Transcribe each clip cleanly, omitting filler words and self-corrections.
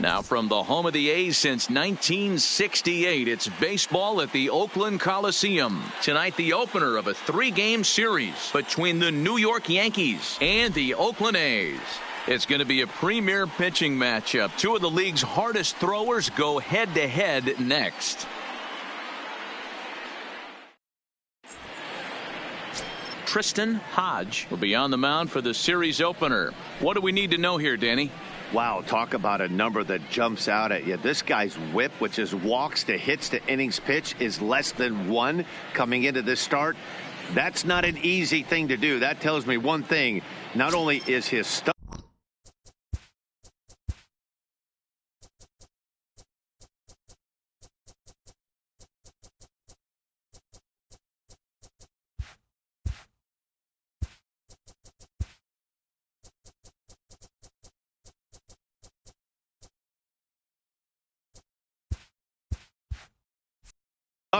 Now from the home of the A's since 1968, it's baseball at the Oakland Coliseum. Tonight, the opener of a 3-game series between the New York Yankees and the Oakland A's. It's going to be a premier pitching matchup. Two of the league's hardest throwers go head-to-head next. Tristan Hodge will be on the mound for the series opener. What do we need to know here, Danny? Wow, talk about a number that jumps out at you. This guy's whip, which is walks to hits to innings pitch, is less than 1 coming into this start. That's not an easy thing to do. That tells me one thing. Not only is his stuff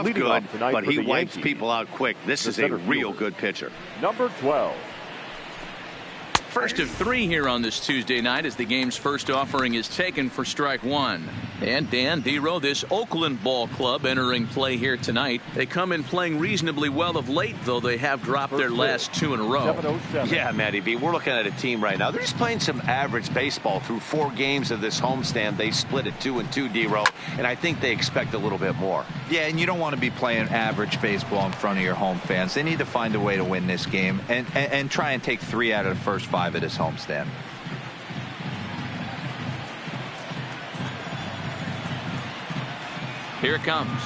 good, but he wipes people out quick. This is a real good pitcher. Number 12. First of 3 here on this Tuesday night as the game's first offering is taken for strike 1. And Dan Dero, this Oakland ball club entering play here tonight. They come in playing reasonably well of late, though they have dropped their last 2 in a row. Yeah, Matty B, we're looking at a team right now. They're just playing some average baseball through 4 games of this homestand. They split it 2-2, Dero, and I think they expect a little bit more. Yeah, and you don't want to be playing average baseball in front of your home fans. They need to find a way to win this game and try and take 3 out of the first 5 of this homestand. Here it comes.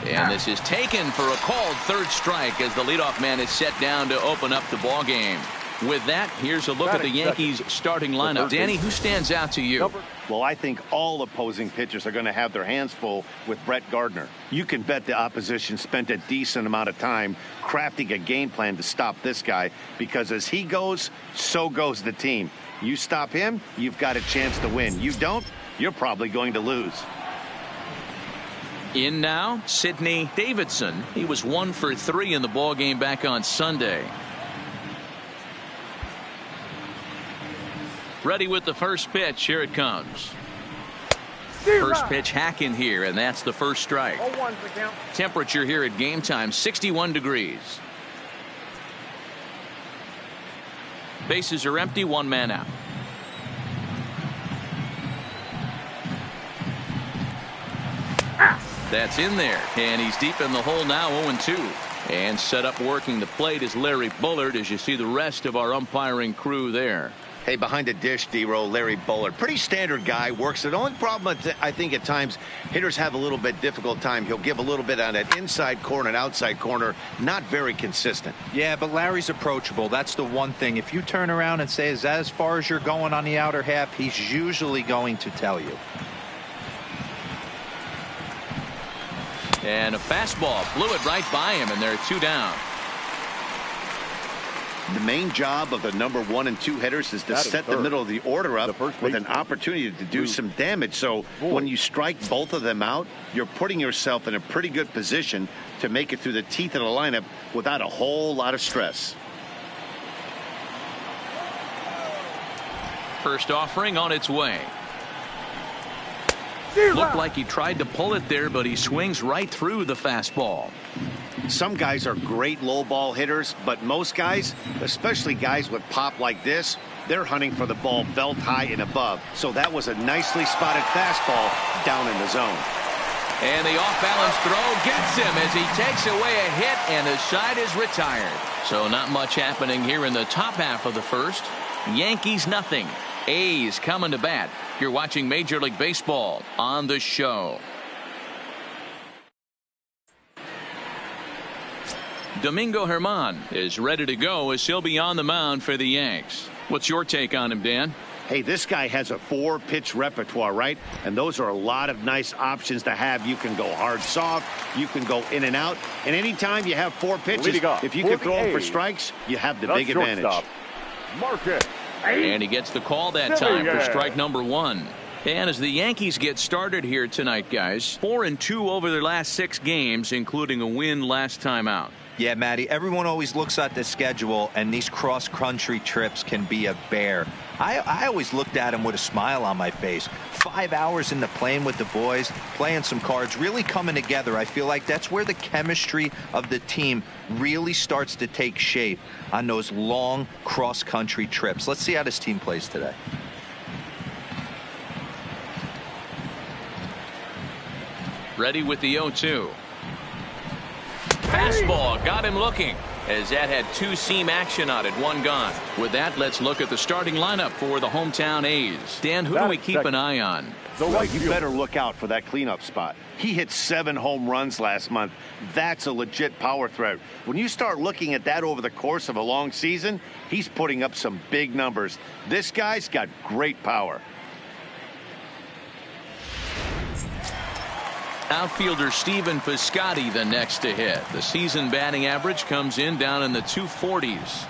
And this is taken for a called 3rd strike as the leadoff man is set down to open up the ball game. With that, here's a look at the Yankees starting lineup. Danny, who stands out to you? Well, I think all opposing pitchers are going to have their hands full with Brett Gardner. You can bet the opposition spent a decent amount of time crafting a game plan to stop this guy, because as he goes, so goes the team. You stop him, you've got a chance to win. You don't, you're probably going to lose. In now, Sidney Davidson. He was 1 for 3 in the ball game back on Sunday. Ready with the first pitch. Here it comes. First pitch hack in here, and that's the first strike. Temperature here at game time, 61 degrees. Bases are empty, 1 man out. That's in there, and he's deep in the hole now, 0-2. And set up working the plate is Larry Bullard, as you see the rest of our umpiring crew there. Hey, behind the dish, D-Row, Larry Bullard. Pretty standard guy, works it. The only problem, I think, at times, hitters have a little bit difficult time. He'll give a little bit on that inside corner and outside corner. Not very consistent. Yeah, but Larry's approachable. That's the one thing. If you turn around and say, is that as far as you're going on the outer half, he's usually going to tell you. And a fastball blew it right by him, and there are 2 down. The main job of the number 1 and 2 hitters is to set the middle of the order up with an opportunity to do some damage. So when you strike both of them out, you're putting yourself in a pretty good position to make it through the teeth of the lineup without a whole lot of stress. First offering on its way. Looked like he tried to pull it there, but he swings right through the fastball. Some guys are great low ball hitters, but most guys, especially guys with pop like this, they're hunting for the ball belt high and above. So that was a nicely spotted fastball down in the zone. And the off-balance throw gets him as he takes away a hit, and the side is retired. So not much happening here in the top half of the first. Yankees nothing. A's coming to bat. You're watching Major League Baseball on the show. Domingo Germán is ready to go as he'll be on the mound for the Yanks. What's your take on him, Dan? Hey, this guy has a 4-pitch repertoire, right? And those are a lot of nice options to have. You can go hard, soft. You can go in and out. And anytime you have 4 pitches, if you can throw them for strikes, you have the big advantage. Market. And he gets the call that time for strike number 1. And as the Yankees get started here tonight, guys, 4-2 over their last 6 games, including a win last time out. Yeah, Matty, everyone always looks at the schedule, and these cross-country trips can be a bear. I always looked at him with a smile on my face. 5 hours in the plane with the boys, playing some cards, really coming together. I feel like that's where the chemistry of the team really starts to take shape on those long cross-country trips. Let's see how this team plays today. Ready with the 0-2. Fastball got him looking, as that had two-seam action on it, one gone. With that, let's look at the starting lineup for the hometown A's. Dan, who do we keep an eye on? Well, you better look out for that cleanup spot. He hit 7 home runs last month. That's a legit power threat. When you start looking at that over the course of a long season, he's putting up some big numbers. This guy's got great power. Outfielder Stephen Piscotty the next to hit. The season batting average comes in down in the 240s.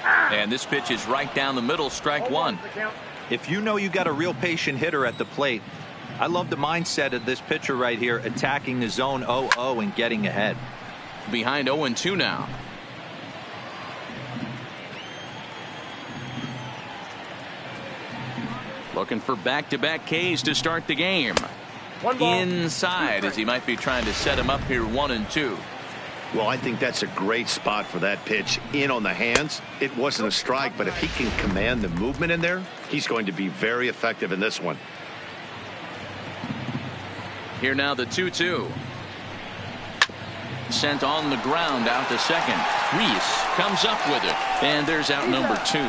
And this pitch is right down the middle, strike one. If you know you got a real patient hitter at the plate, I love the mindset of this pitcher right here, attacking the zone 0-0 and getting ahead. Behind 0-2 now. Looking for back-to-back Ks to start the game. Inside, as he might be trying to set him up here 1-2. Well, I think that's a great spot for that pitch. In on the hands. It wasn't a strike, but if he can command the movement in there, he's going to be very effective in this one. Here now the 2-2. Sent on the ground out to second. Reese comes up with it. And there's out number 2.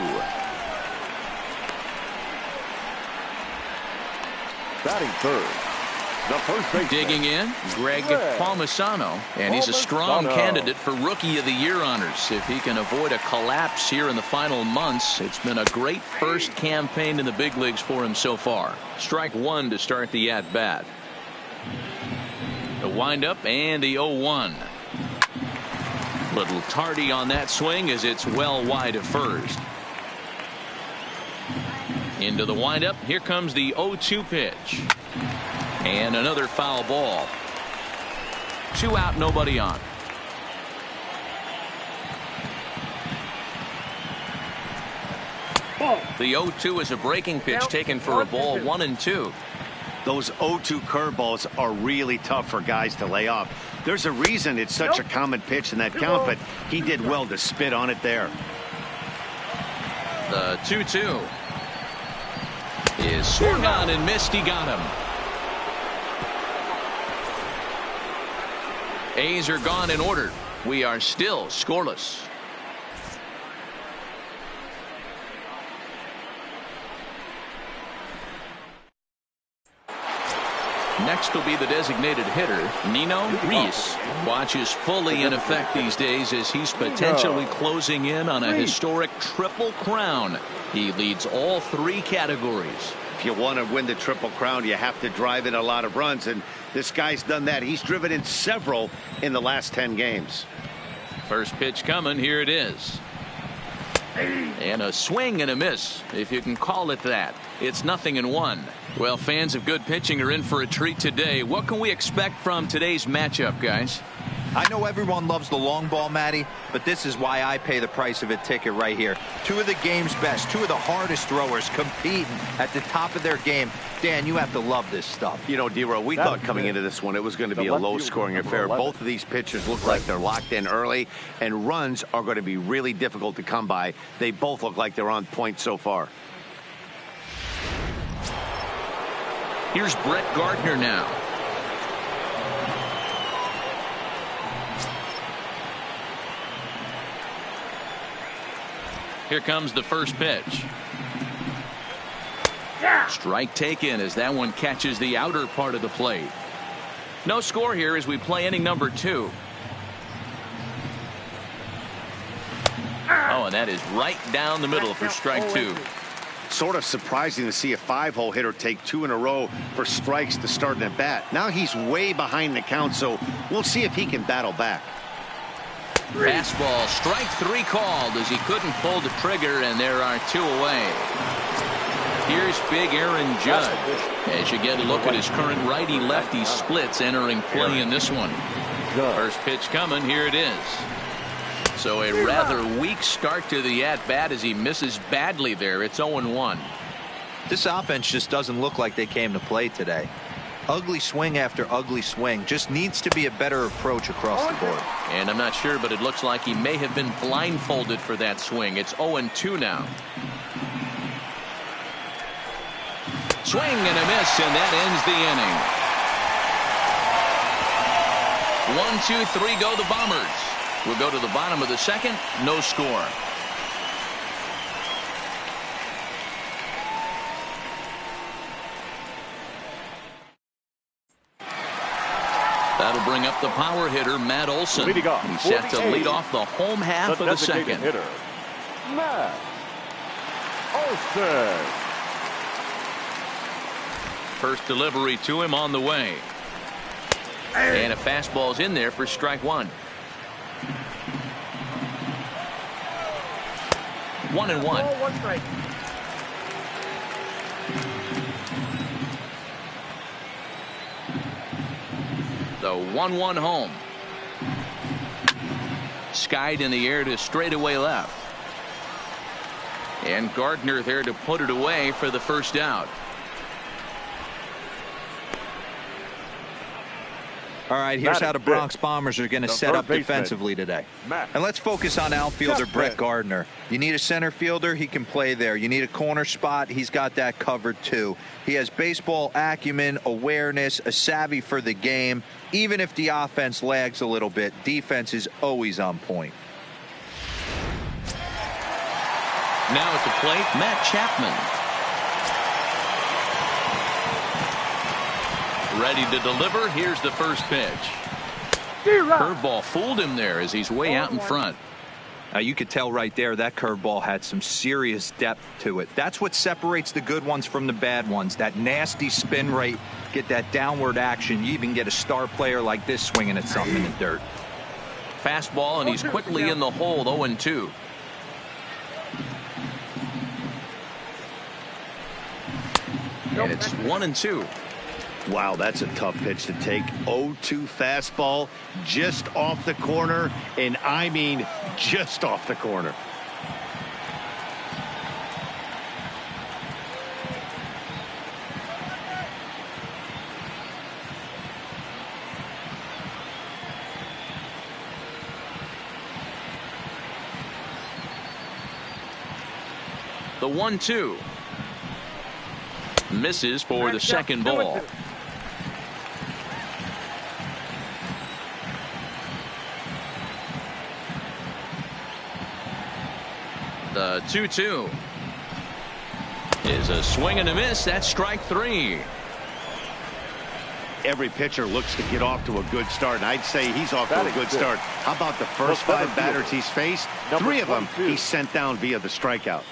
Batting third, the first baseman. Digging in, Greg Palmisano, and he's a strong candidate for Rookie of the Year honors. If he can avoid a collapse here in the final months, it's been a great first campaign in the big leagues for him so far. Strike one to start the at-bat. The windup and the 0-1. Little tardy on that swing as it's well wide of first. Into the windup. Here comes the 0-2 pitch. And another foul ball. 2 out, nobody on. The 0-2 is a breaking pitch taken for a ball, 1-2. Those 0-2 curveballs are really tough for guys to lay off. There's a reason it's such a common pitch in that count, but he did well to spit on it there. The 2-2 is swung on and missed. He got him. A's are gone in order. We are still scoreless. Next will be the designated hitter, Nino Reese. Watches fully in effect these days as he's potentially closing in on a historic triple crown. He leads all 3 categories. If you want to win the Triple Crown, you have to drive in a lot of runs, and this guy's done that. He's driven in several in the last 10 games. First pitch coming. Here it is. And a swing and a miss, if you can call it that. It's 0-1. Well, fans of good pitching are in for a treat today. What can we expect from today's matchup, guys? I know everyone loves the long ball, Matty, but this is why I pay the price of a ticket right here. 2 of the game's best, 2 of the hardest throwers competing at the top of their game. Dan, you have to love this stuff. You know, D-Row, we thought coming into this one it was going to be a low-scoring affair. Both of these pitchers look like they're locked in early, and runs are going to be really difficult to come by. They both look like they're on point so far. Here's Brett Gardner now. Here comes the first pitch. Strike taken as that one catches the outer part of the plate. No score here as we play inning number 2. Oh, and that is right down the middle for strike 2. Sort of surprising to see a 5-hole hitter take 2 in a row for strikes to start an at bat. Now he's way behind the count, so we'll see if he can battle back. Fastball, strike 3 called as he couldn't pull the trigger, and there are 2 away. Here's big Aaron Judge as you get a look at his current righty-lefty splits entering play in this one. done. First pitch coming. Here it is. So a rather weak start to the at-bat as he misses badly there. It's 0-1. This offense just doesn't look like they came to play today. Ugly swing after ugly swing. Just needs to be a better approach across the board. And I'm not sure, but it looks like he may have been blindfolded for that swing. It's 0-2 now. Swing and a miss, and that ends the inning. 1, 2, 3 go the Bombers. We'll go to the bottom of the second. No score. That'll bring up the power hitter, Matt Olson. Leading off He's set to lead off the home half of the second. Hitter, Matt Olson. First delivery to him on the way. And a fastball's in there for strike one. 1-1. One strike. The 1-1 home. Skied in the air to straightaway left. And Gardner there to put it away for the first out. All right, here's how the Bronx Bombers are going to set up defensively today. And let's focus on outfielder Brett Gardner. You need a center fielder, he can play there. You need a corner spot, he's got that covered too. He has baseball acumen, awareness, a savvy for the game. Even if the offense lags a little bit, defense is always on point. Now at the plate, Matt Chapman. Ready to deliver. Here's the first pitch. Curveball fooled him there as he's way out in front. You could tell right there that curveball had some serious depth to it. That's what separates the good ones from the bad ones. That nasty spin rate, get that downward action. You even get a star player like this swinging at something in the dirt. Fastball, and he's quickly in the hole. 0-2. And it's 1-2. Wow, that's a tough pitch to take. 0-2 fastball just off the corner, and I mean just off the corner. The 1-2. Misses for the second ball. The 2-2 is a swing and a miss. That's strike three. Every pitcher looks to get off to a good start, and I'd say he's off to a good start. How about the first 5 batters he's faced? 3 of them he sent down via the strikeout.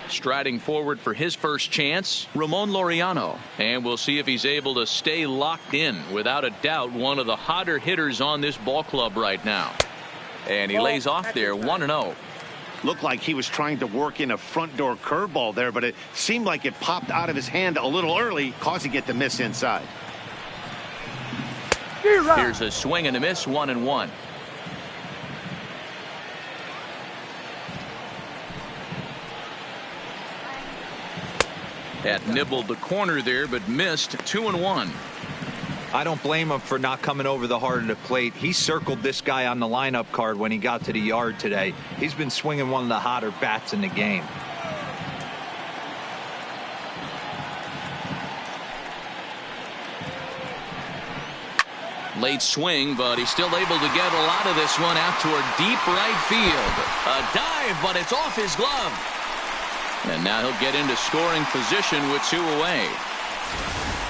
Striding forward for his first chance, Ramon Laureano. And we'll see if he's able to stay locked in. Without a doubt, one of the hotter hitters on this ball club right now. And he lays off there, 1-0. Looked like he was trying to work in a front door curveball there, but it seemed like it popped out of his hand a little early, causing it to miss inside. Here's a swing and a miss, 1-1. That nibbled the corner there, but missed. 2-1. I don't blame him for not coming over the heart of the plate. He circled this guy on the lineup card when he got to the yard today. He's been swinging one of the hotter bats in the game. Late swing, but he's still able to get a lot of this one out toward deep right field. A dive, but it's off his glove. And now he'll get into scoring position with 2 away.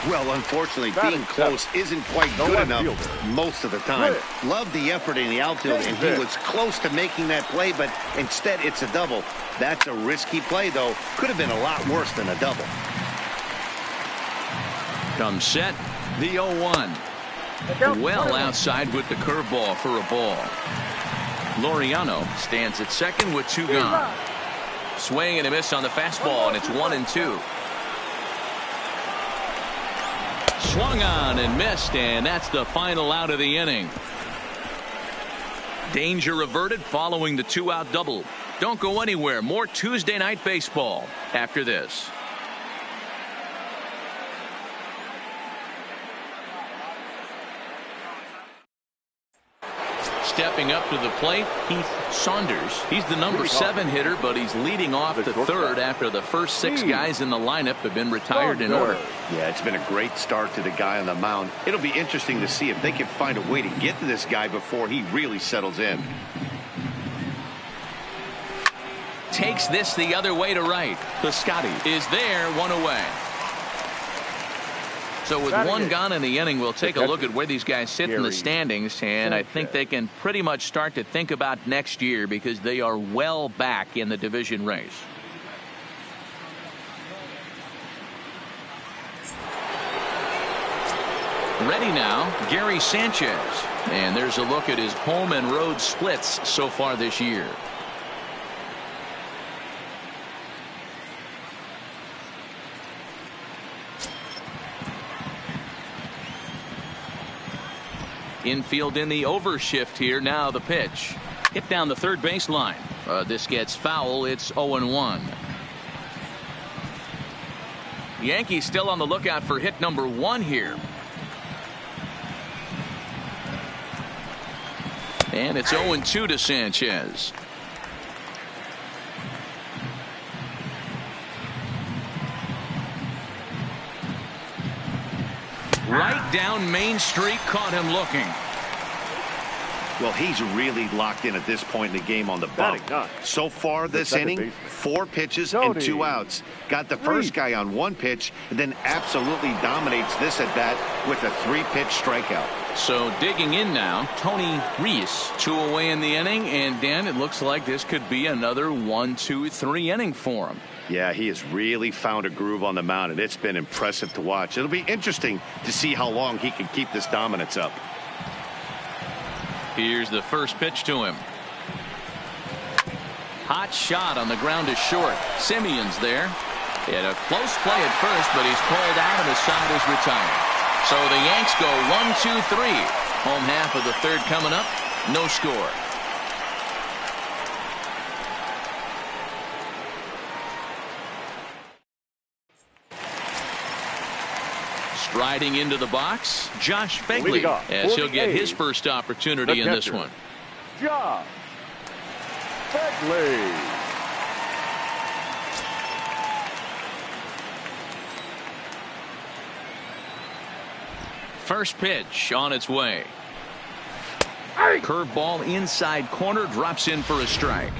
Well, unfortunately, being close isn't quite good enough most of the time. Love the effort in the outfield, and he was close to making that play, but instead it's a double. That's a risky play, though. Could have been a lot worse than a double. Comes set, the 0-1. Well outside with the curveball for a ball. Laureano stands at second with 2 gone. Swing and a miss on the fastball, and it's 1-2. Swung on and missed, and that's the final out of the inning. Danger averted following the 2-out double. Don't go anywhere. More Tuesday Night Baseball after this. Stepping up to the plate, Heath Saunders. He's the number 7 hitter, but he's leading off the third after the first 6 guys in the lineup have been retired in order. Yeah, it's been a great start to the guy on the mound. It'll be interesting to see if they can find a way to get to this guy before he really settles in. Takes this the other way to right. Piscotty is there, 1 away. So with 1 gone in the inning, we'll take a look at where these guys sit in the standings, and I think they can pretty much start to think about next year because they are well back in the division race. Ready now, Gary Sanchez. And there's a look at his home and road splits so far this year. Infield in the overshift here. Now the pitch. Hit down the third baseline. This gets foul. It's 0-1. Yankees still on the lookout for hit number 1 here. And it's 0-2 to Sanchez. Right down Main Street, caught him looking. Well, he's really locked in at this point in the game on the bump. So far this inning, 4 pitches and 2 outs. Got the first guy on 1 pitch, and then absolutely dominates this at bat with a 3-pitch strikeout. So digging in now, Tony Reese. 2 away in the inning, and Dan, it looks like this could be another 1, 2, 3 inning for him. Yeah, he has really found a groove on the mound, and it's been impressive to watch. It'll be interesting to see how long he can keep this dominance up. Here's the first pitch to him. Hot shot on the ground is short. Simeon's there. Had a close play at first, but he's pulled out and the side is retired. So the Yanks go 1, 2, 3. Home half of the third coming up. No score. Striding into the box, Josh Begley, as he'll get his first opportunity in this one. Josh Begley. First pitch on its way. Curveball inside corner, drops in for a strike.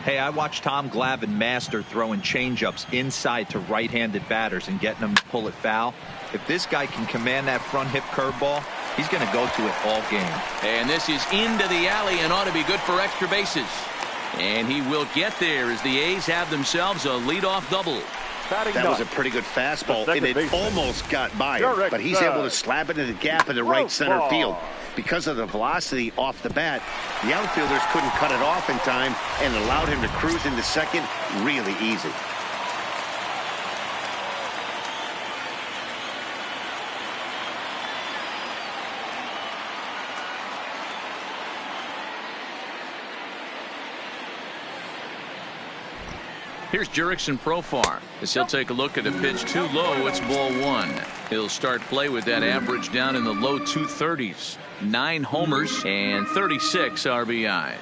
Hey, I watched Tom Glavine master throwing changeups inside to right-handed batters and getting them to pull it foul. If this guy can command that front hip curveball, he's going to go to it all game. And this is into the alley and ought to be good for extra bases. And he will get there as the A's have themselves a leadoff double. That was a pretty good fastball, and it almost got by him, but he's able to slap it in the gap in the right center field. Because of the velocity off the bat, the outfielders couldn't cut it off in time and allowed him to cruise into second really easy. Here's Jurickson Profar as he'll take a look at a pitch too low. It's ball 1. He'll start play with that average down in the low 230s. 9 homers and 36 RBIs.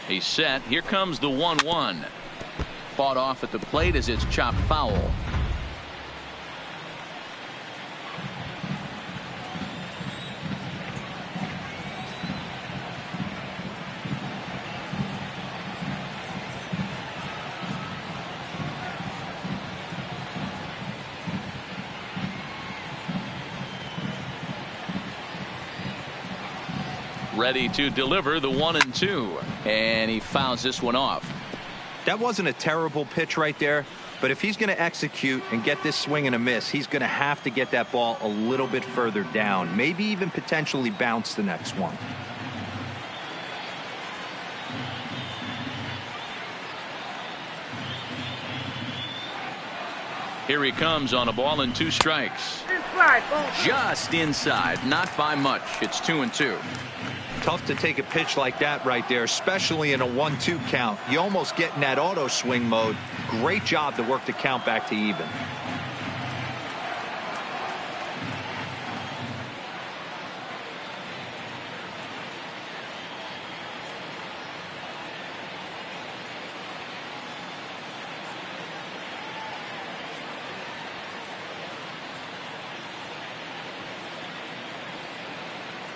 He's set. Here comes the 1-1. Fought off at the plate as it's chopped foul. ready to deliver the 1-2. And he fouls this one off. That wasn't a terrible pitch right there, but if he's going to execute and get this swing and a miss, he's going to have to get that ball a little bit further down, maybe even potentially bounce the next one. Here he comes on a ball and 2 strikes. Just inside, not by much. It's 2-2. Tough to take a pitch like that right there, especially in a 1-2 count. You almost get in that auto swing mode. Great job to work the count back to even.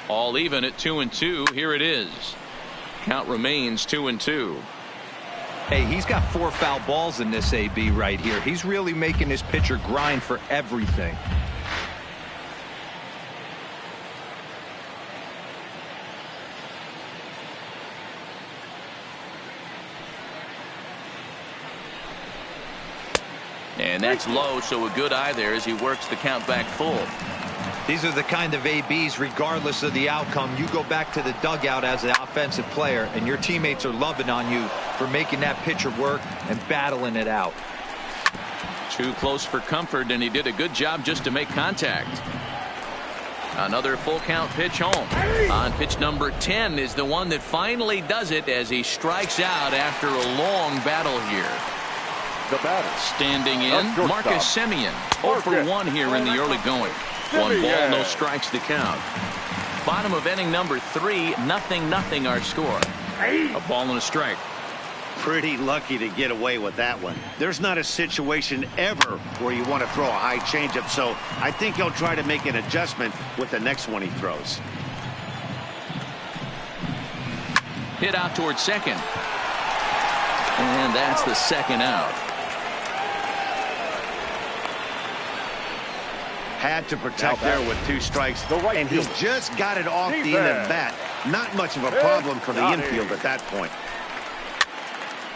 All even at 2-2. Here it is. Count remains 2-2. Hey, he's got 4 foul balls in this AB right here. He's really making his pitcher grind for everything. And that's low, so a good eye there as he works the count back full. These are the kind of ABs, regardless of the outcome, you go back to the dugout as an offensive player, and your teammates are loving on you for making that pitcher work and battling it out. Too close for comfort, and he did a good job just to make contact. Another full count pitch home. On pitch number 10 is the one that finally does it as he strikes out after a long battle here. The batter. Standing in, Marcus Semien. 0 for 1 here in the early going. 1 ball, no strikes to count. Bottom of inning number 3, 0-0 our score. A ball and a strike. Pretty lucky to get away with that one. There's not a situation ever where you want to throw a high changeup, so I think he'll try to make an adjustment with the next one he throws. Hit out towards second. And that's the second out. Had to protect there with 2 strikes, and he just got it off the end of that. Not much of a problem for the infield at that point.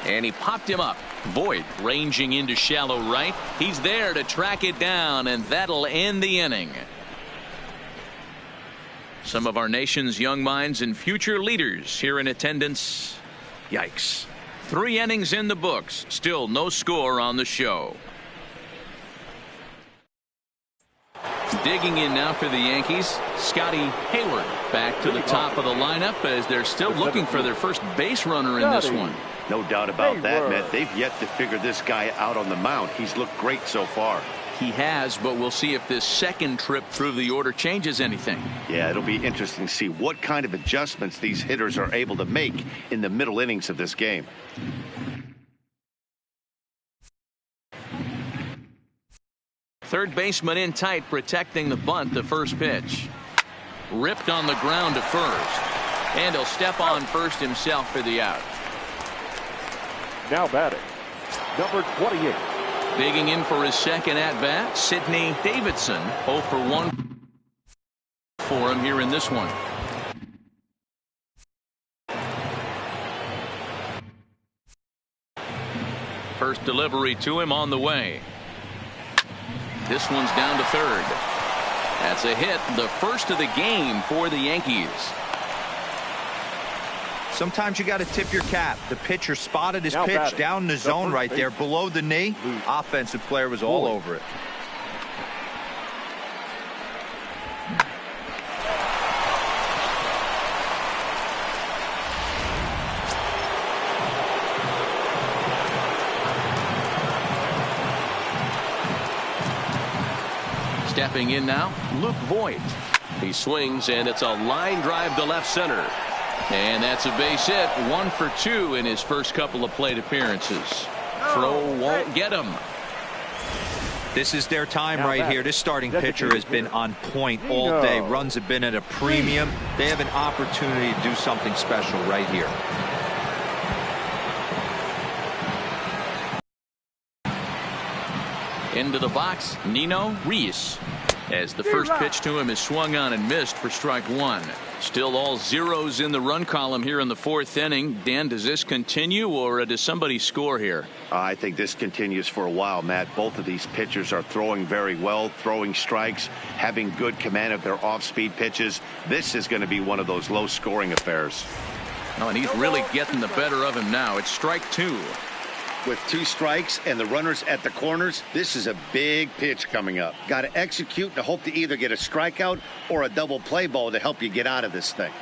And he popped him up. Voit ranging into shallow right. He's there to track it down, and that'll end the inning. Some of our nation's young minds and future leaders here in attendance. Yikes. 3 innings in the books. Still no score on the show. Digging in now for the Yankees, Scotty Hayward back to the top of the lineup as they're still looking for their first base runner in this one. No doubt about that, Matt. They've yet to figure this guy out on the mound. He's looked great so far. He has, but we'll see if this second trip through the order changes anything. Yeah, it'll be interesting to see what kind of adjustments these hitters are able to make in the middle innings of this game. Third baseman in tight, protecting the bunt. The first pitch. Ripped on the ground to first. And he'll step on first himself for the out. Now batting, number 28. Digging in for his second at-bat, Sidney Davidson. 0 for 1 for him here in this one. First delivery to him on the way. This one's down to third. That's a hit, the first of the game for the Yankees. Sometimes you got to tip your cap. The pitcher spotted his pitch down in the zone right there below the knee. Offensive player was all over it. Stepping in now, Luke Voit. He swings, and it's a line drive to left center. And that's a base hit. 1 for 2 in his first couple of plate appearances. Throw won't get him. This is their time right here. This starting pitcher has been on point all day. Runs have been at a premium. They have an opportunity to do something special right here. Into the box, Nino Reis. as the first pitch to him is swung on and missed for strike one. Still all zeros in the run column here in the fourth inning. Dan, does this continue, or does somebody score here? I think this continues for a while, Matt. Both of these pitchers are throwing very well, throwing strikes, having good command of their off-speed pitches. This is going to be one of those low-scoring affairs. Oh, and he's really getting the better of him now. It's strike two. With 2 strikes and the runners at the corners, this is a big pitch coming up. Got to execute to hope to either get a strikeout or a double play ball to help you get out of this thing.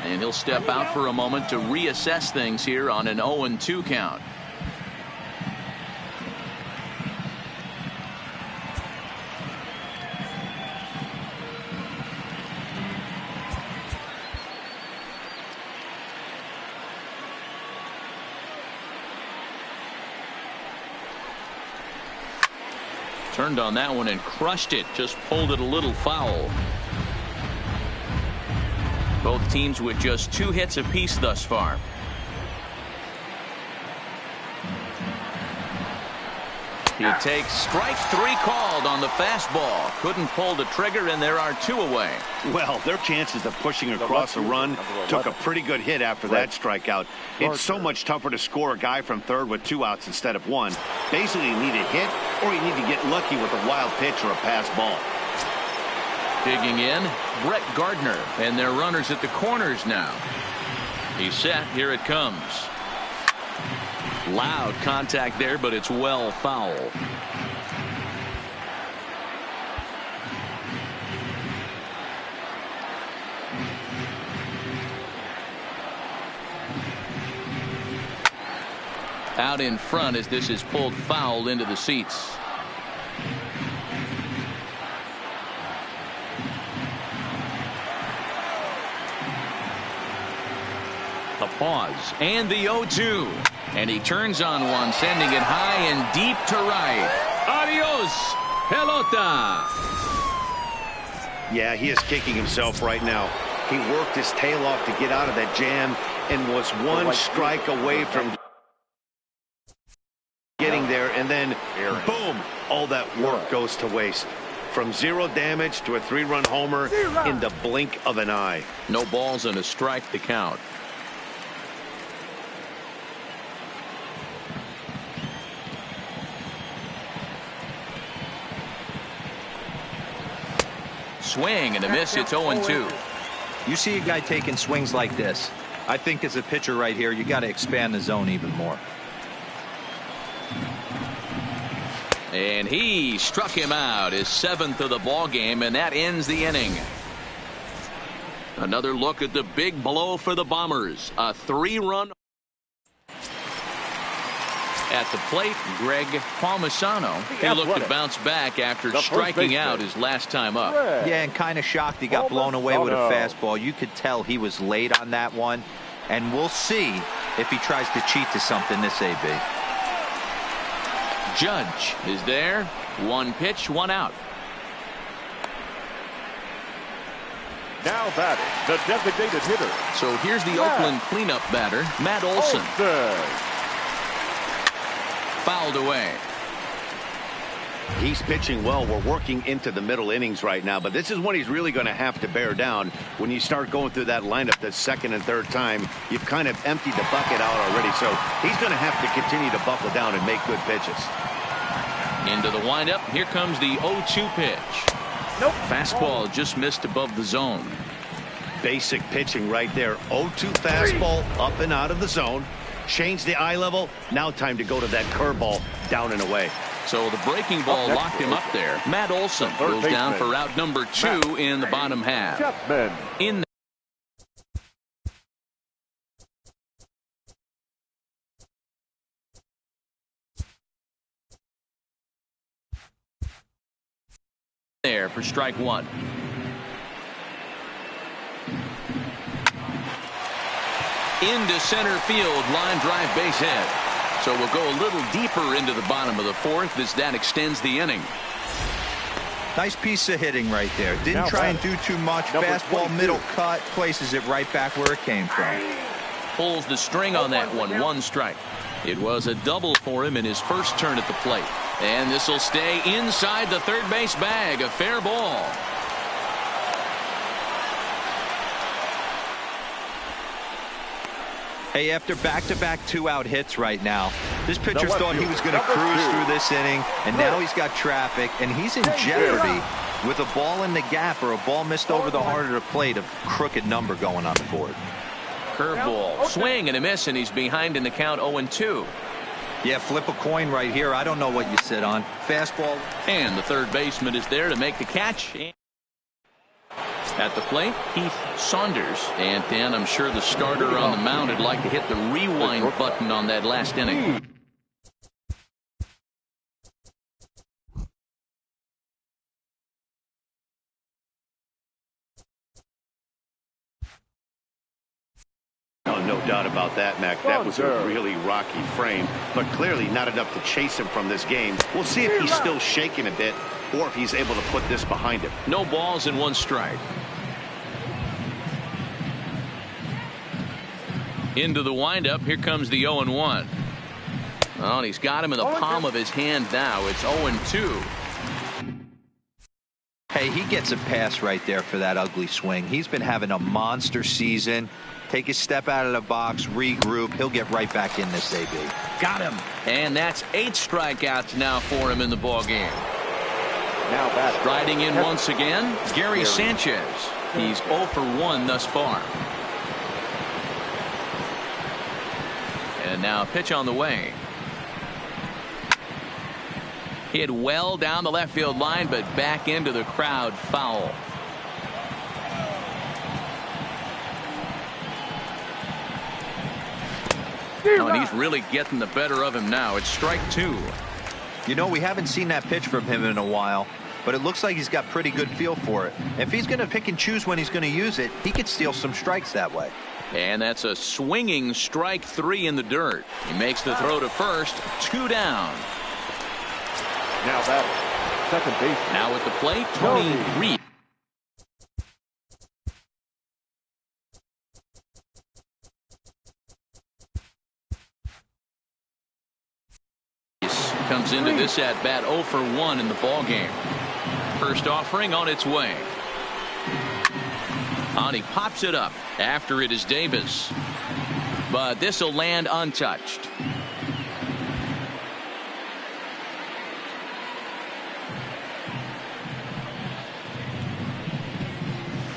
And he'll step out for a moment to reassess things here on an 0-2 count. Turned on that one and crushed it. Just pulled it a little foul. Both teams with just 2 hits apiece thus far. He takes strike 3 called on the fastball. Couldn't pull the trigger, and there are 2 away. Well, their chances of pushing across a run took a pretty good hit after that strikeout. It's so much tougher to score a guy from third with 2 outs instead of 1. Basically, you need a hit, or you need to get lucky with a wild pitch or a pass ball. Digging in, Brett Gardner, and their runners at the corners now. He's set. Here it comes. Loud contact there, but it's well foul. Out in front as this is pulled foul into the seats. The pause and the 0-2. And he turns on one, sending it high and deep to right. Adios, pelota. Yeah, he is kicking himself right now. He worked his tail off to get out of that jam and was 1 strike away from getting there, and then boom, all that work goes to waste. From 0 damage to a 3-run homer in the blink of an eye. No balls and a strike to count. Swing and a miss. It's 0-2. You see a guy taking swings like this. I think as a pitcher right here, you got to expand the zone even more. And he struck him out, his 7th of the ball game, and that ends the inning. Another look at the big blow for the Bombers. A 3-run. At the plate, Greg Palmisano. He looked to bounce back after striking out his last time up. Yeah, and kind of shocked he got blown away with a fastball. You could tell he was late on that one. And we'll see if he tries to cheat to something this AB. Judge is there. 1 pitch, 1 out. Now batting, the designated hitter. So here's the Oakland cleanup batter, Matt Olson. Fouled away. He's pitching well. We're working into the middle innings right now, but this is when he's really going to have to bear down. When you start going through that lineup the 2nd and 3rd time, you've kind of emptied the bucket out already, so he's going to have to continue to buckle down and make good pitches. Into the windup. Here comes the 0-2 pitch. Nope. Fastball just missed above the zone. Basic pitching right there. 0-2 fastball up and out of the zone. Change the eye level. Now time to go to that curveball down and away. So the breaking ball locked him up there. Matt Olson goes down for out number 2 in the bottom half. In there for strike 1. Into center field, line drive, base hit. So we'll go a little deeper into the bottom of the 4th as that extends the inning. Nice piece of hitting right there. Didn't try and do too much. Fastball, middle cut, places it right back where it came from. Pulls the string on that one. 1 strike. It was a double for him in his first turn at the plate. And this will stay inside the third base bag. A fair ball. Hey, after back-to-back two-out hits right now, this pitcher thought he was going to cruise through this inning, and now he's got traffic, and he's in jeopardy with a ball in the gap or a ball missed over the heart of the plate, a crooked number going on the board. Curveball, swing and a miss, and he's behind in the count 0-2. Yeah, flip a coin right here. I don't know what you sit on. Fastball. And the third baseman is there to make the catch. At the plate, Heath Saunders. And Dan, I'm sure the starter on the mound would like to hit the rewind button on that last inning. Oh, no doubt about that, Mac. That was a really rocky frame, but clearly not enough to chase him from this game. We'll see if he's still shaking a bit or if he's able to put this behind him. No balls and one strike. Into the windup. Here comes the 0-1. Oh, and he's got him in the palm of his hand now. It's 0-2. Hey, he gets a pass right there for that ugly swing. He's been having a monster season. Take a step out of the box, regroup. He'll get right back in this AB. Got him. And that's 8 strikeouts now for him in the ball game. Now back. Striding in once again, Gary Sanchez. He's 0 for 1 thus far. And now a pitch on the way. Hit well down the left field line, but back into the crowd, foul. Oh, and he's really getting the better of him now. It's strike 2. You know, we haven't seen that pitch from him in a while, but it looks like he's got pretty good feel for it. If he's going to pick and choose when he's going to use it, he could steal some strikes that way. And that's a swinging strike 3 in the dirt. He makes the throw to first. 2 down. Now back. Second base. Now at the plate, Tony Reed. Comes into this at bat 0 for 1 in the ball game. First offering on its way. And he pops it up. After it is Davis. But this will land untouched.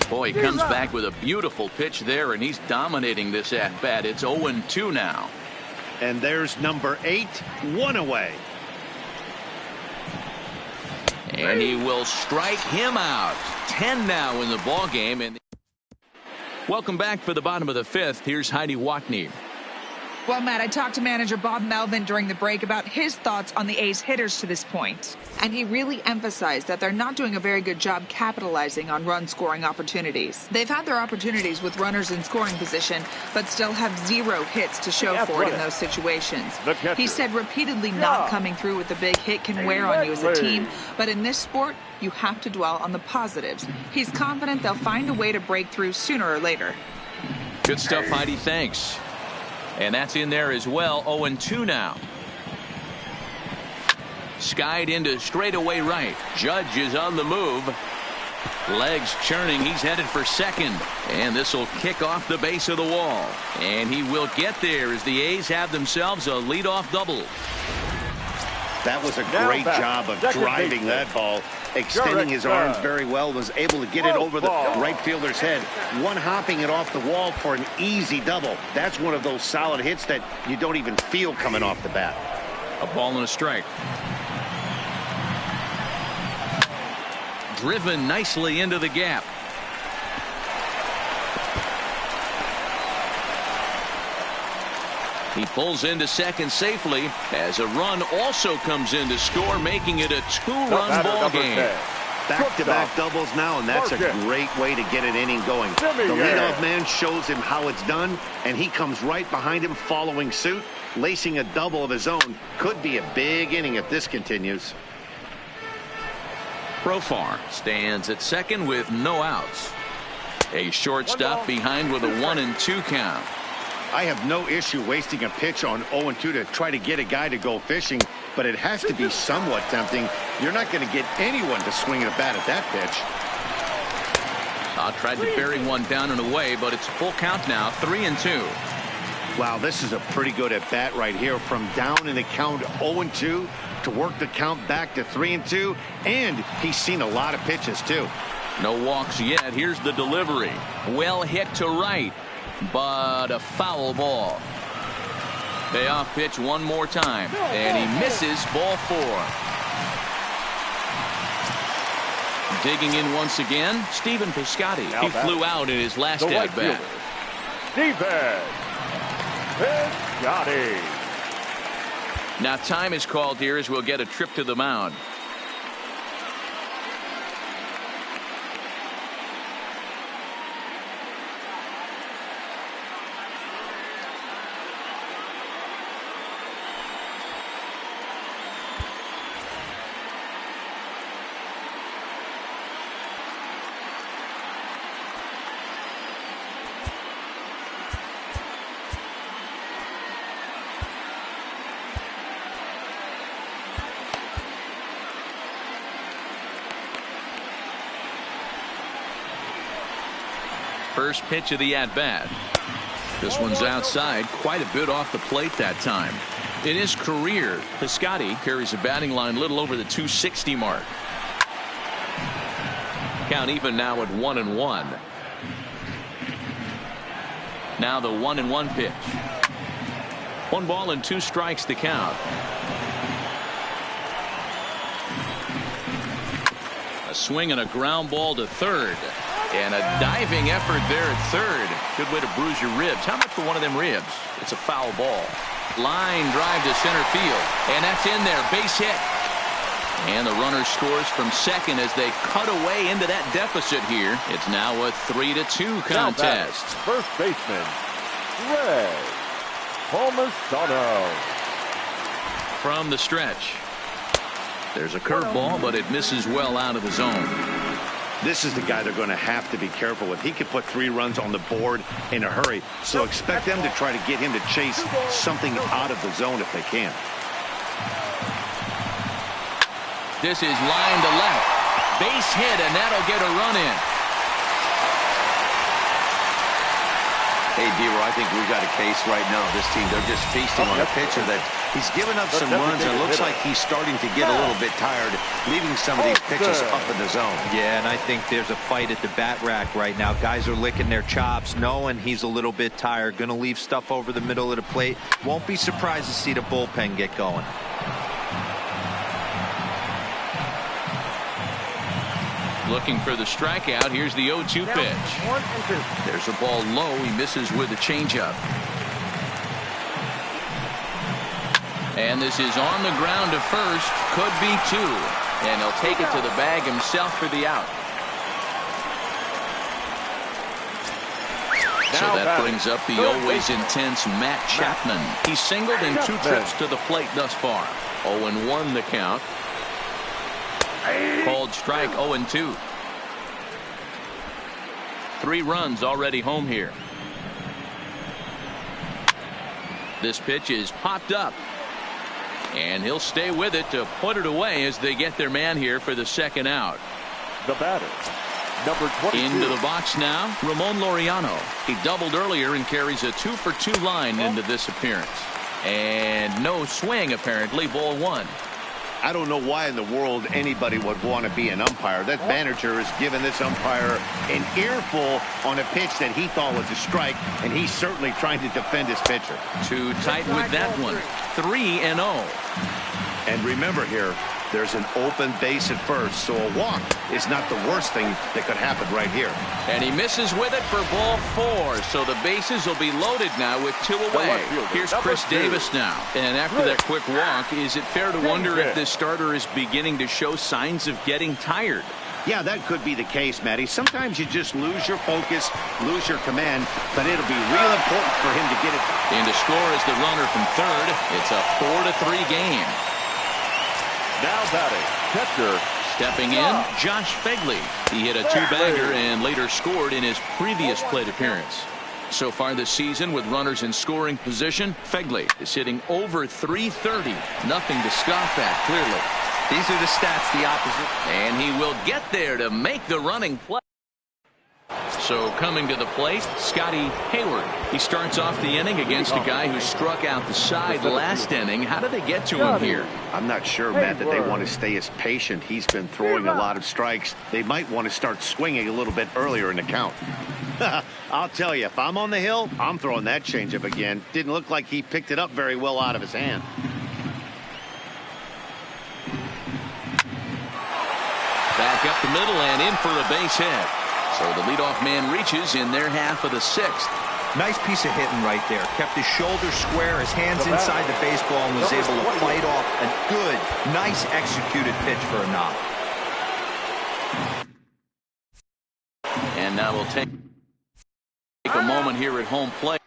Boy, he comes back with a beautiful pitch there, and he's dominating this at bat. It's 0-2 now. And there's number 8, 1 away. And he will strike him out. 10 now in the ball game. And welcome back for the bottom of the 5th. Here's Heidi Watney. Well, Matt, I talked to manager Bob Melvin during the break about his thoughts on the A's hitters to this point. And he really emphasized that they're not doing a very good job capitalizing on run-scoring opportunities. They've had their opportunities with runners in scoring position, but still have 0 hits to show for it in those situations. He said repeatedly not coming through with a big hit can wear on you as a team, but in this sport, you have to dwell on the positives. He's confident they'll find a way to break through sooner or later. Good stuff, Heidi. Thanks. And that's in there as well. 0-2 now. Skied into straightaway right. Judge is on the move. Legs churning. He's headed for second. And this will kick off the base of the wall. And he will get there as the A's have themselves a leadoff double. That was a great job of driving that ball. Extending his arms very well, was able to get it over the right fielder's head. One hopping it off the wall for an easy double. That's one of those solid hits that you don't even feel coming off the bat. A ball and a strike. Driven nicely into the gap. He pulls into second safely as a run also comes in to score, making it a 2-run ball game. Back-to-back doubles now, and that's a great way to get an inning going. The leadoff man shows him how it's done, and he comes right behind him following suit, lacing a double of his own. Could be a big inning if this continues. Profar stands at second with no outs. A shortstop behind with a 1-2 count. I have no issue wasting a pitch on 0-2 to try to get a guy to go fishing, but it has to be somewhat tempting. You're not going to get anyone to swing a bat at that pitch. Tried to bury one down and away, but it's a full count now, 3-2. Wow, this is a pretty good at bat right here. From down in the count 0-2 to work the count back to 3-2, and he's seen a lot of pitches too. No walks yet. Here's the delivery. Well hit to right, but a foul ball. Payoff pitch one more time, and he misses. Ball 4. Digging in once again, Stephen Piscotty. He flew out in his last at bat. Stephen Piscotty. Now time is called here as we'll get a trip to the mound. First pitch of the at-bat. This one's outside, quite a bit off the plate that time. In his career, Piscotty carries a batting line a little over the 260 mark. Count even now at 1-1. Now the 1-1 pitch. 1 ball and 2 strikes the count. A swing and a ground ball to third. And a diving effort there at third. Good way to bruise your ribs. How much for one of them ribs? It's a foul ball. Line drive to center field. And that's in there. Base hit. And the runner scores from second as they cut away into that deficit here. It's now a 3-2 contest. First baseman, Greg Palmisano. From the stretch. There's a curveball, but it misses well out of the zone. This is the guy they're going to have to be careful with. He could put 3 runs on the board in a hurry, so expect them to try to get him to chase something out of the zone if they can. This is line to left. Base hit, and that'll get a run in. Hey, D-Roy, I think we've got a case right now. This team, they're just feasting on a pitcher that he's given up some runs, and it looks like he's starting to get a little bit tired, leaving some of these pitches up in the zone. Yeah, and I think there's a fight at the bat rack right now. Guys are licking their chops, knowing he's a little bit tired, going to leave stuff over the middle of the plate. Won't be surprised to see the bullpen get going. Looking for the strikeout. Here's the 0-2 pitch. There's a ball low. He misses with a changeup. And this is on the ground to first. Could be 2. And he'll take it to the bag himself for the out. So that brings up the always intense Matt Chapman. He's singled in 2 trips to the plate thus far. 0-1 the count. Called strike 0-2. 3 runs already home here. This pitch is popped up. And he'll stay with it to put it away as they get their man here for the second out. The batter, number 22. Into the box now, Ramon Laureano. He doubled earlier and carries a 2-for-2 line into this appearance. And no swing apparently. Ball 1. I don't know why in the world anybody would want to be an umpire. That manager has given this umpire an earful on a pitch that he thought was a strike, and he's certainly trying to defend his pitcher. Too tight with that one. 3-0. And remember here, there's an open base at first, so a walk is not the worst thing that could happen right here. And he misses with it for ball 4, so the bases will be loaded now with 2 away. Here's Chris Davis now. And after that quick walk, is it fair to wonder if this starter is beginning to show signs of getting tired? Yeah, that could be the case, Matty. Sometimes you just lose your focus, lose your command, but it'll be real important for him to get it. And to score is the runner from third. It's a 4-3 game. Now batting, catcher. Stepping in, Josh Fegley. He hit a 2-bagger and later scored in his previous plate appearance. So far this season with runners in scoring position, Fegley is hitting over .330. Nothing to scoff at, clearly. These are the stats the opposite. And he will get there to make the running play. So coming to the plate, Scotty Hayward. He starts off the inning against a guy who struck out the side last inning. How did they get to him here? I'm not sure, Matt, that they want to stay as patient. He's been throwing a lot of strikes. They might want to start swinging a little bit earlier in the count. I'll tell you, if I'm on the hill, I'm throwing that changeup again. Didn't look like he picked it up very well out of his hand. Back up the middle and in for a base hit. So the leadoff man reaches in their half of the sixth. Nice piece of hitting right there. Kept his shoulders square, his hands inside the baseball, and was able to fight off a good, nice executed pitch for a knock. And now we'll take a moment here at home plate.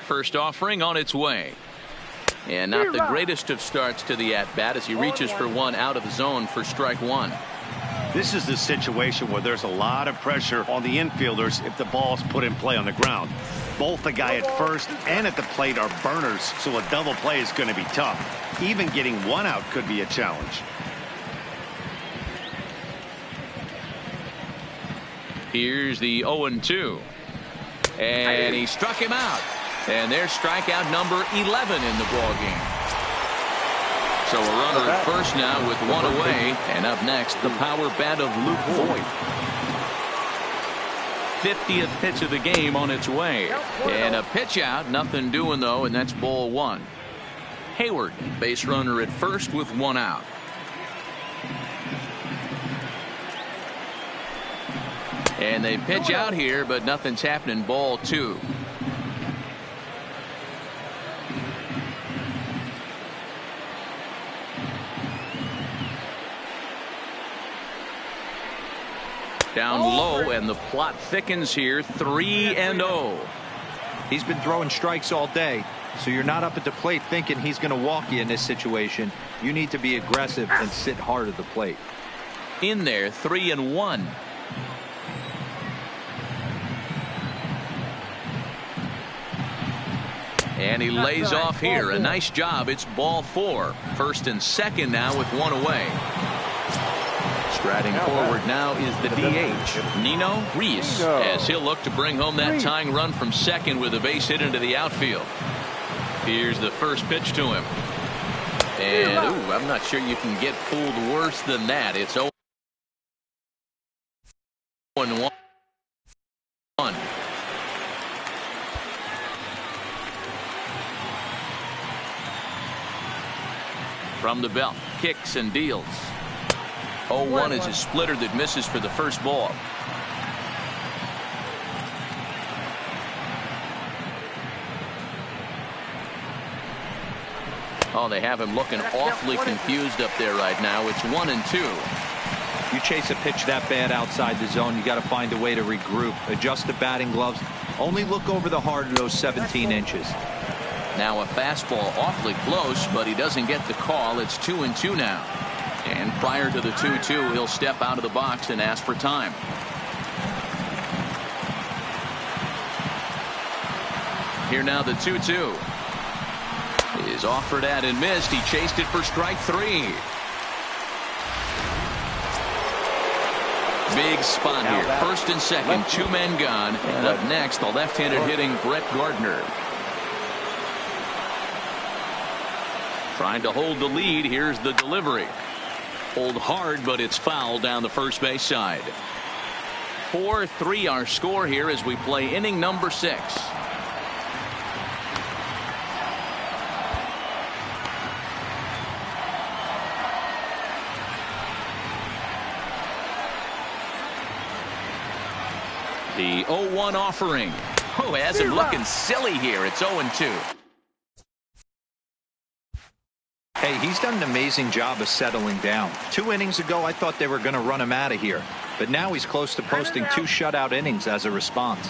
First offering on its way. And not the greatest of starts to the at-bat as he reaches for one out of the zone for strike one. This is the situation where there's a lot of pressure on the infielders if the ball's put in play on the ground. Both the guy at first and at the plate are burners, so a double play is going to be tough. Even getting one out could be a challenge. Here's the 0-2. And he struck him out. And there's strikeout number 11 in the ballgame. So a runner at first now with one away. And up next, the power bat of Luke Voigt. 50th pitch of the game on its way. And a pitch out, nothing doing though, and that's ball one. Hayward, base runner at first with one out. And they pitch out here, but nothing's happening. Ball two. Down low, and the plot thickens here. 3-0. He's been throwing strikes all day, so you're not up at the plate thinking he's going to walk you in this situation. You need to be aggressive and sit hard at the plate. In there, 3-1. And he lays off here. A nice job. It's ball four. First and second now with one away. Striding forward now is the DH, Nino Reese, as he'll look to bring home that tying run from second with a base hit into the outfield. Here's the first pitch to him. And, ooh, I'm not sure you can get fooled worse than that. It's 0-1. From the belt, kicks and deals. 0-1 is a splitter that misses for the first ball. Oh, they have him looking awfully confused up there right now. It's 1-2. You chase a pitch that bad outside the zone, you got to find a way to regroup, adjust the batting gloves, only look over the heart of those 17 inches. Now a fastball awfully close, but he doesn't get the call. It's 2-2 now. And prior to the 2-2, he'll step out of the box and ask for time. Here now the 2-2. Is offered at and missed. He chased it for strike 3. Big spot here. First and second, 2 men gone. And up next, the left-handed hitting Brett Gardner. Trying to hold the lead. Here's the delivery. Hold hard, but it's foul down the first base side. 4-3 our score here as we play inning number 6. The 0-1 offering. Oh, has him looking silly here. It's 0-2. Hey, he's done an amazing job of settling down. 2 innings ago, I thought they were going to run him out of here. But now he's close to posting 2 shutout innings as a response.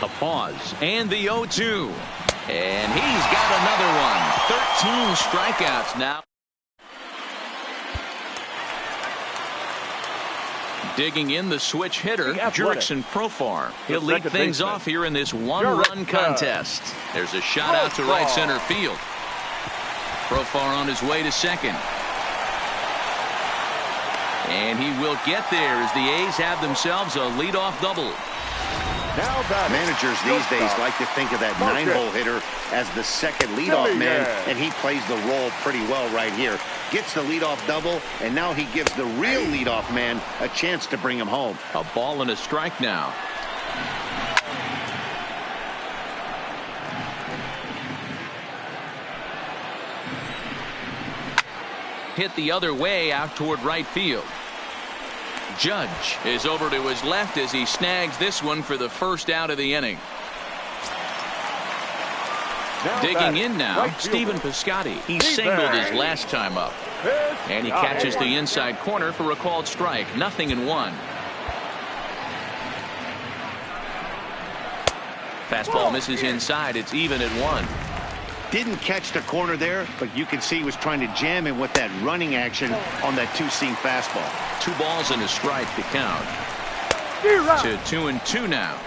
A pause and the 0-2. And he's got another one. 13 strikeouts now. Digging in the switch hitter, Jurickson Profar. He'll lead things off here in this 1-run contest. There's a shot out to right center field. Profar on his way to second. And he will get there as the A's have themselves a leadoff double. Managers these days like to think of that 9-hole hitter as the second leadoff man, and he plays the role pretty well right here. Gets the leadoff double, and now he gives the real leadoff man a chance to bring him home. A ball and a strike now. Hit the other way out toward right field. Judge is over to his left as he snags this one for the first out of the inning. Digging in now, Stephen Piscotty. He singled his last time up. And he catches the inside corner for a called strike. 0-1. Fastball misses inside. It's even at 1. Didn't catch the corner there, but you can see he was trying to jam him with that running action on that 2-seam fastball. 2 balls and a strike to count. To 2-2 now.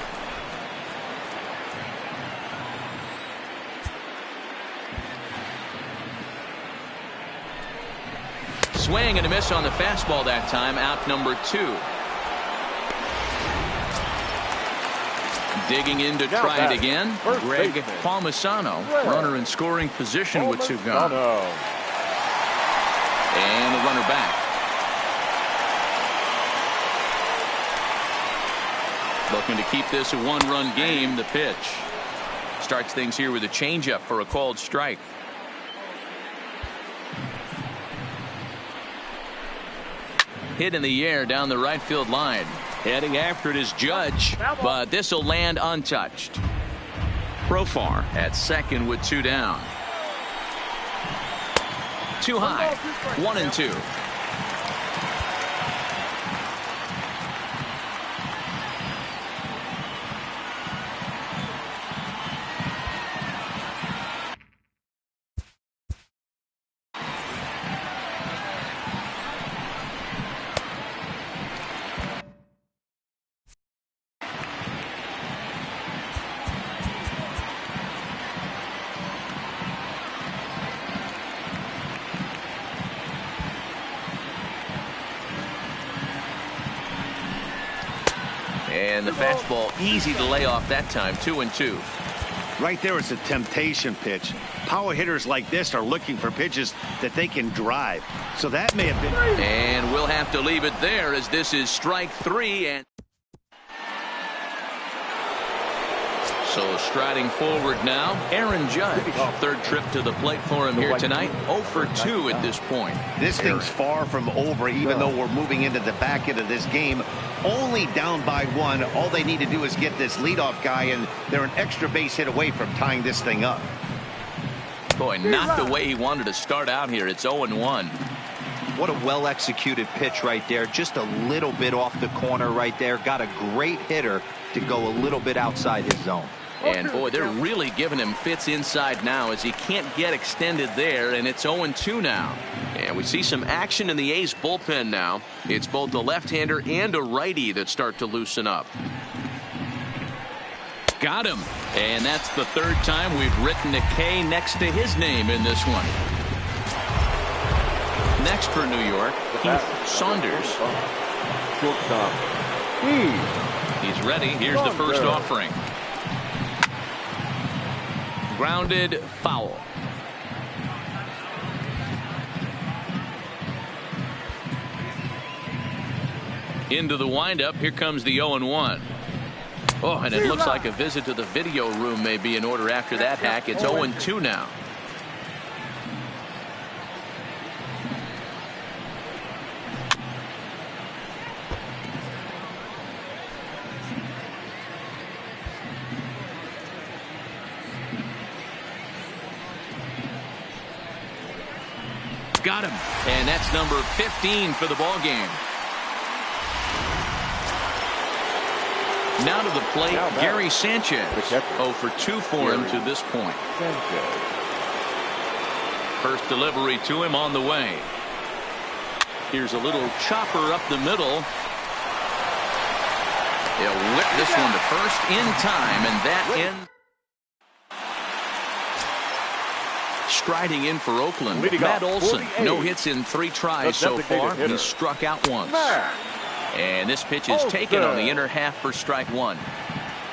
Swing and a miss on the fastball that time. Out number 2. Digging in to try it again. Greg Palmisano, runner in scoring position with 2 gone. And the runner back. Looking to keep this a 1-run game. The pitch starts things here with a changeup for a called strike. Hit in the air down the right field line. Heading after it is Judge, but this will land untouched. Profar at second with 2 down. Too high. 1-2. And the fastball easy to lay off that time. 2-2. Right there, it's a temptation pitch. Power hitters like this are looking for pitches that they can drive. So that may have been. And we'll have to leave it there as this is strike 3. And so striding forward now, Aaron Judge. 3rd trip to the plate for him here tonight. 0 for 2 at this point. This thing's far from over, even though we're moving into the back end of this game. Only down by 1. All they need to do is get this leadoff guy, and they're an extra base hit away from tying this thing up. Boy, not the way he wanted to start out here. It's 0-1. What a well-executed pitch right there. Just a little bit off the corner right there. Got a great hitter to go a little bit outside his zone. And boy, they're really giving him fits inside now as he can't get extended there, and it's 0-2 now. And we see some action in the A's bullpen now. It's both a left-hander and a righty that start to loosen up. Got him. And that's the third time we've written a K next to his name in this one. Next for New York, Keith Saunders. Shortstop. He's ready. Here's the first offering. Grounded foul. Into the windup. Here comes the 0-1. Oh, and it looks like a visit to the video room may be in order after that hack. It's 0-2 now. Got him. And that's number 15 for the ball game. Now to the plate, Gary Sanchez. 0 for 2 for him to this point. First delivery to him on the way. Here's a little chopper up the middle. He'll whip this one to first in time, and that ends. Striding in for Oakland, Matt Olson. No hits in 3 tries so far. He's struck out once. And this pitch is taken on the inner half for strike 1.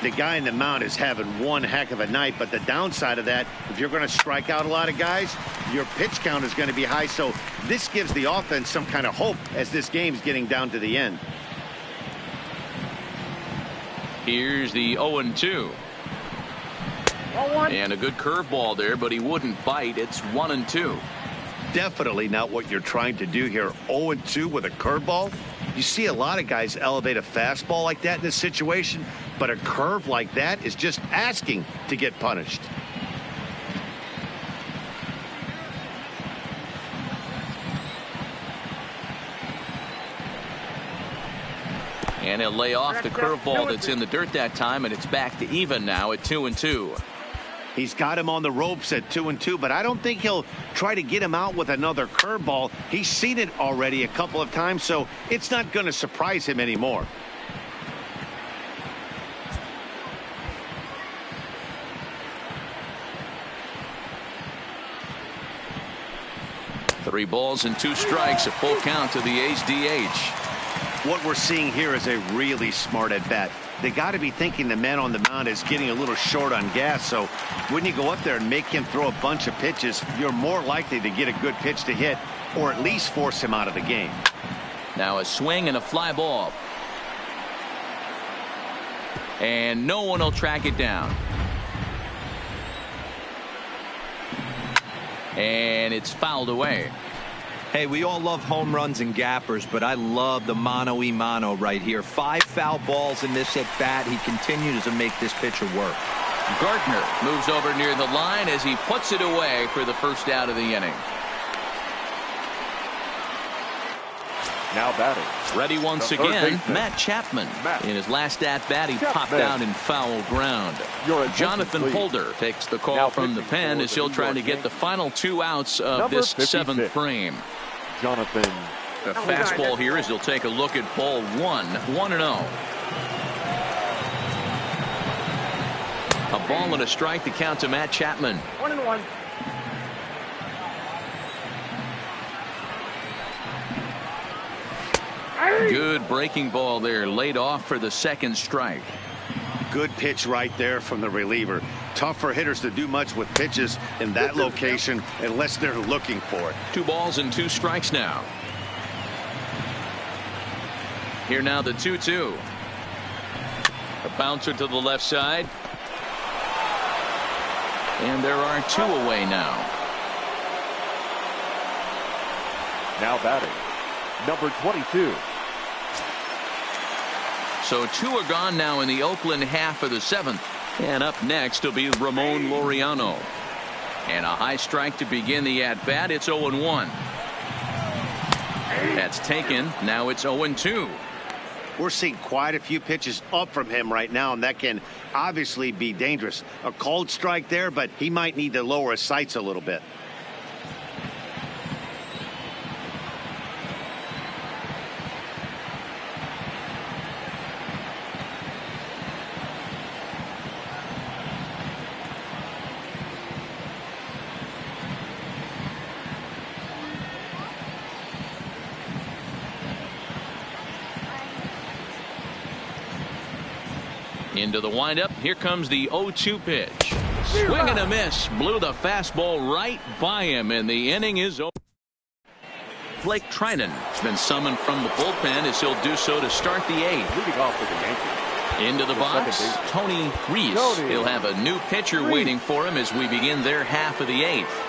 The guy in the mound is having one heck of a night, but the downside of that, if you're going to strike out a lot of guys, your pitch count is going to be high. So this gives the offense some kind of hope as this game's getting down to the end. Here's the 0-2. And a good curveball there, but he wouldn't bite. It's 1-2. Definitely not what you're trying to do here. 0-2 with a curveball. You see a lot of guys elevate a fastball like that in this situation, but a curve like that is just asking to get punished. And he'll lay off the curveball that's in the dirt that time, and it's back to even now at 2-2. He's got him on the ropes at 2-2, but I don't think he'll try to get him out with another curveball. He's seen it already a couple of times, so it's not going to surprise him anymore. Three balls and 2 strikes, a full count to the A's DH. What we're seeing here is a really smart at bat. They got to be thinking the man on the mound is getting a little short on gas, so when you go up there and make him throw a bunch of pitches, you're more likely to get a good pitch to hit or at least force him out of the game. Now a swing and a fly ball. And no one will track it down. And it's fouled away. Hey, we all love home runs and gappers, but I love the mano-y-mano right here. 5 foul balls in this at bat. He continues to make this pitcher work. Gardner moves over near the line as he puts it away for the first out of the inning. Now batting. Ready once again, Matt Chapman. In his last at-bat, he popped out in foul ground. Jonathan Holder takes the call from the pen as he'll try to get the final 2 outs of this 7th frame. Jonathan. A fastball here as he'll take a look at ball 1, 1-0. A ball and a strike to count to Matt Chapman. 1-1. Good breaking ball there, laid off for the 2nd strike. Good pitch right there from the reliever. Tough for hitters to do much with pitches in that location unless they're looking for it. 2 balls and 2 strikes now. Here now the 2-2. A bouncer to the left side. And there are 2 away now. Now batting. Number 22. So 2 are gone now in the Oakland half of the 7th. And up next will be Ramon Laureano. And a high strike to begin the at-bat. It's 0-1. That's taken. Now it's 0-2. We're seeing quite a few pitches up from him right now, and that can obviously be dangerous. A cold strike there, but he might need to lower his sights a little bit. Into the windup. Here comes the 0-2 pitch. Swing and a miss. Blew the fastball right by him, and the inning is over. Blake Trinan has been summoned from the bullpen as he'll do so to start the eighth. Leading off for the Yankees. Into the box, Tony Reese. He'll have a new pitcher waiting for him as we begin their half of the eighth.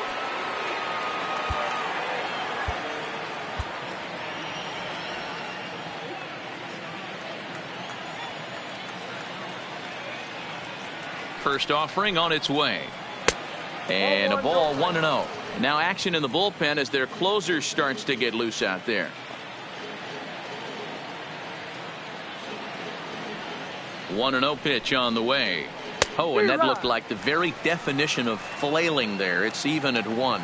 First offering on its way. And a ball 1-0. Now action in the bullpen as their closer starts to get loose out there. 1-0 pitch on the way. Oh, and that looked like the very definition of flailing there. It's even at 1.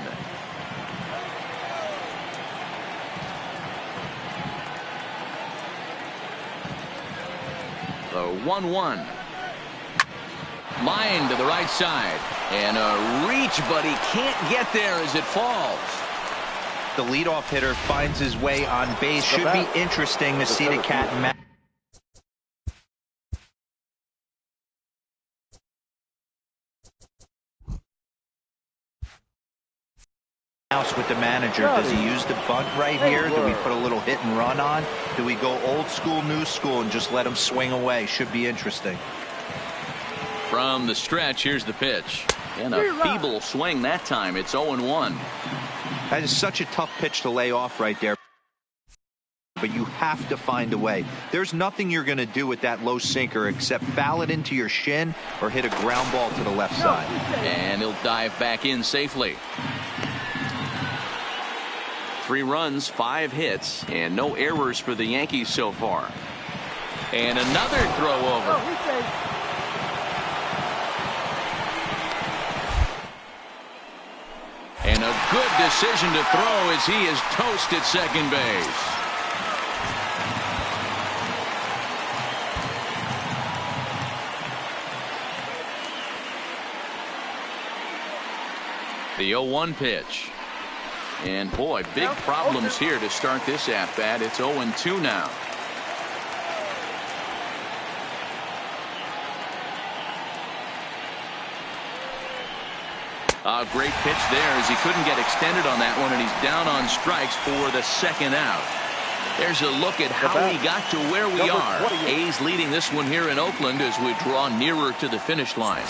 The 1-1. Line to the right side. And a reach, but he can't get there as it falls. The leadoff hitter finds his way on base. Should be interesting to see the cat and mouse with the manager. Does he use the bunt right here? Do we put a little hit and run on? Do we go old school, new school, and just let him swing away? Should be interesting. From the stretch, here's the pitch. And a feeble swing that time. It's 0-1. That is such a tough pitch to lay off right there. But you have to find a way. There's nothing you're going to do with that low sinker except foul it into your shin or hit a ground ball to the left side. And he'll dive back in safely. 3 runs, 5 hits, and no errors for the Yankees so far. And another throw over. And a good decision to throw as he is toast at second base. The 0-1 pitch. And boy, big problems here to start this at-bat. It's 0-2 now. A great pitch there as he couldn't get extended on that one, and he's down on strikes for the second out. There's a look at how he got to where we are. A's leading this one here in Oakland as we draw nearer to the finish line.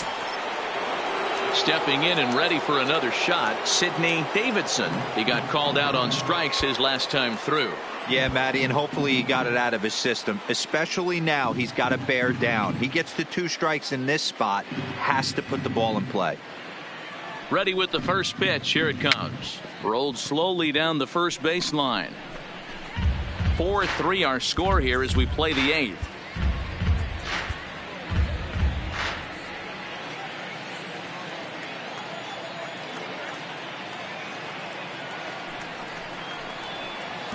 Stepping in and ready for another shot, Sidney Davidson. He got called out on strikes his last time through. Yeah, Matty, and hopefully he got it out of his system, especially now he's got to bear down. He gets to 2 strikes in this spot, has to put the ball in play. Ready with the first pitch. Here it comes. Rolled slowly down the first baseline. 4-3 our score here as we play the 8th.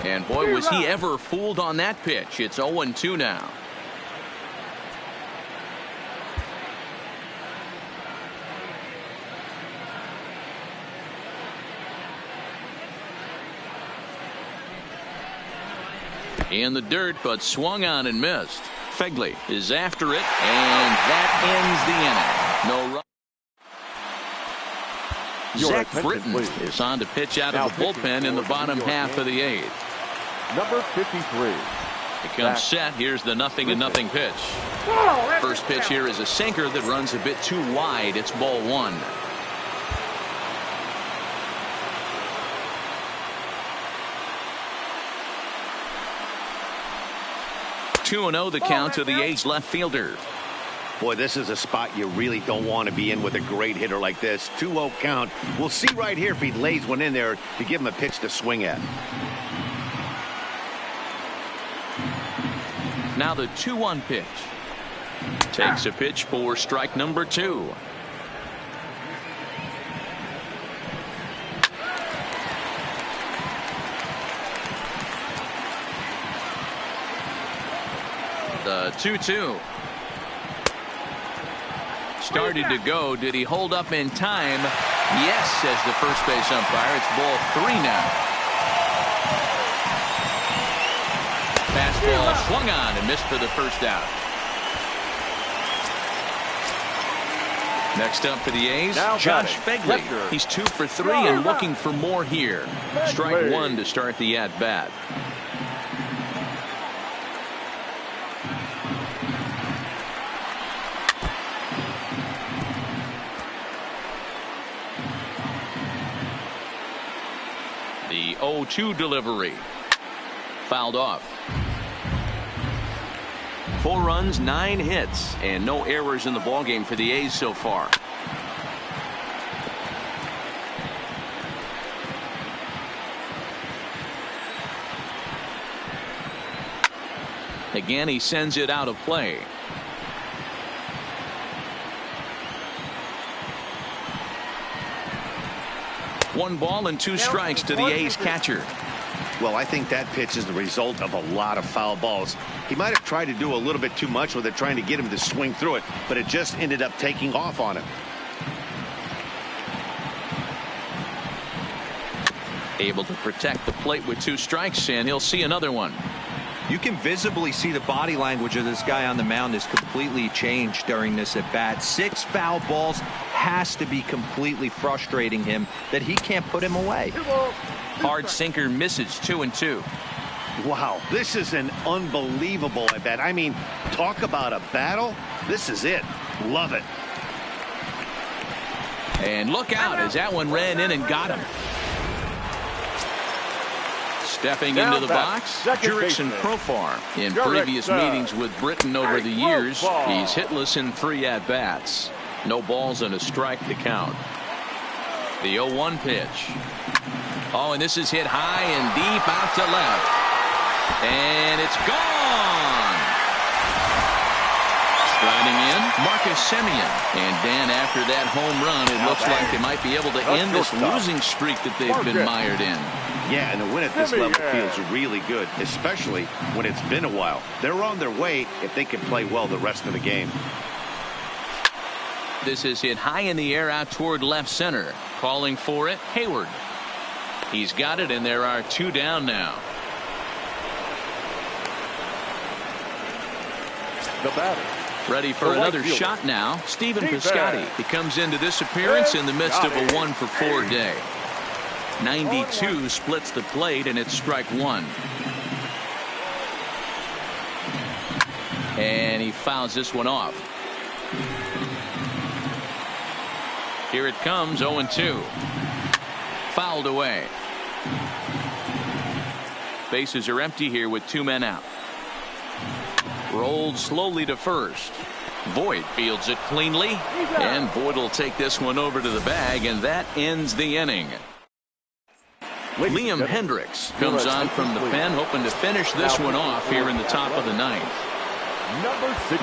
And boy, was he ever fooled on that pitch. It's 0-2 now. In the dirt, but swung on and missed. Fegley is after it, and that ends the inning. No run. Zach Britton is on to pitch out of the bullpen in the bottom half of the 8th. Number 53. Becomes set. Here's the 0-0 pitch. First pitch here is a sinker that runs a bit too wide. It's ball 1. 2-0 the count to the A's left fielder. Boy, this is a spot you really don't want to be in with a great hitter like this. 2-0 count. We'll see right here if he lays one in there to give him a pitch to swing at. Now the 2-1 pitch. Takes a pitch for strike number 2. The 2-2. Started to go. Did he hold up in time? Yes, says the first base umpire. It's ball 3 now. Fastball swung on and missed for the first out. Next up for the A's, Josh Begley. He's 2 for 3 and looking for more here. Strike 1 to start the at-bat. The 0-2 delivery. Fouled off. 4 runs, 9 hits, and no errors in the ballgame for the A's so far. Again, he sends it out of play. One ball and 2 strikes to the A's catcher. Well, I think that pitch is the result of a lot of foul balls. He might have tried to do a little bit too much with it, trying to get him to swing through it, but it just ended up taking off on him. Able to protect the plate with 2 strikes, and he'll see another one. You can visibly see the body language of this guy on the mound is completely changed during this at bat. 6 foul balls has to be completely frustrating him that he can't put him away. Hard sinker misses 2-2. Wow, this is an unbelievable at bat. I mean, talk about a battle. This is it. Love it. And look out as that one ran in and got him. Stepping into the box, Jurickson Profar. In previous meetings with Britain over the years, he's hitless in 3 at-bats. No balls and a strike to count. The 0-1 pitch. Oh, and this is hit high and deep out to left. And it's gone. Sliding in, Marcus Semien. And Dan, after that home run, it looks like they might be able to end this losing streak that they've been mired in. Yeah, and a win at this level feels really good, especially when it's been a while. They're on their way if they can play well the rest of the game. This is hit high in the air out toward left center. Calling for it, Hayward. He's got it, and there are 2 down now. The batter. Ready for another shot now, Stephen Piscotty. He comes into this appearance in the midst of a 1-for-4 day. 92 splits the plate, and it's strike 1. And he fouls this one off. Here it comes, 0-2. Fouled away. Bases are empty here with 2 men out. Rolled slowly to first. Voit fields it cleanly, and Voit will take this one over to the bag, and that ends the inning. Liam Hendricks comes on from the pen, hoping to finish this one off here in the top of the 9th.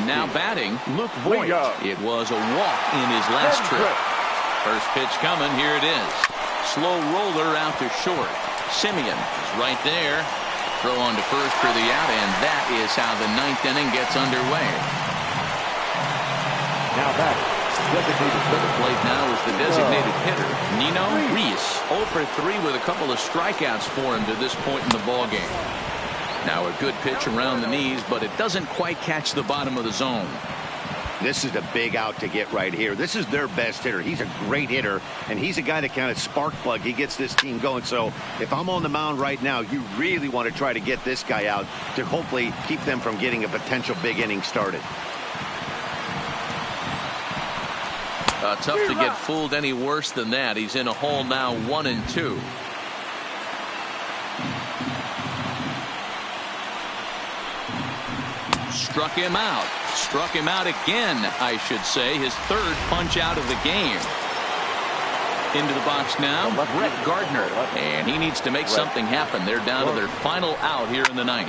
Now batting, Luke Voit. It was a walk in his last trip. First pitch coming, here it is. Slow roller out to short. Semien is right there. Throw on to first for the out, and that is how the 9th inning gets underway. Now batting, designated to the plate now is the designated hitter, Nino Reese. 0 for 3 with a couple of strikeouts for him to this point in the ballgame. Now a good pitch around the knees, but it doesn't quite catch the bottom of the zone. This is a big out to get right here. This is their best hitter. He's a great hitter, and he's a guy that kind of spark plug. He gets this team going. So if I'm on the mound right now, you really want to try to get this guy out to hopefully keep them from getting a potential big inning started. Tough to get fooled any worse than that. He's in a hole now, 1-2. Struck him out. Struck him out again, I should say. His 3rd punch out of the game. Into the box now, Brett Gardner. And he needs to make something happen. They're down to their final out here in the 9th.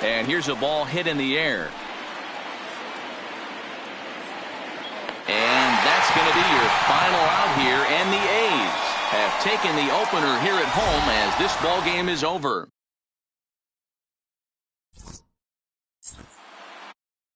And here's a ball hit in the air. And that's going to be your final out here, and the A's have taken the opener here at home as this ball game is over.